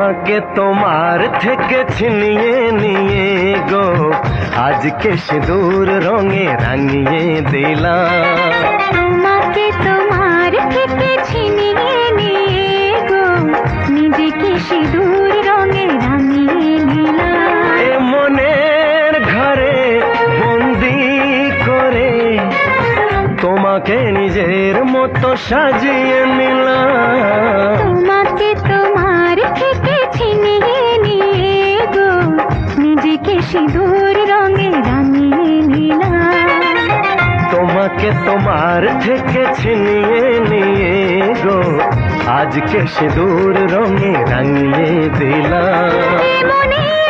তোমাকে তোমার থেকে ছিনিয়ে নিয়ে গো আজকে সিঁদুর রঙে রাঙিয়ে দিলাম। তোমাকে তোমার থেকে ছিনিয়ে নিয়ে গো নিজেকে সিঁদুর রঙে রাঙিয়ে নিলাম। এ মনের ঘরে বন্দি করে তোমাকে নিজের মতো সাজিয়ে নিলাম। তোমাকে তোমার থেকে ছিনিয়ে নিয়ে গো নিজেকে সিঁদুর রঙে রাঙিয়ে নিলাম। তোমাকে তোমার থেকে ছিনিয়ে নিয়ে গো আজকে সিঁদুর রঙে রাঙিয়ে দিলাম। মনের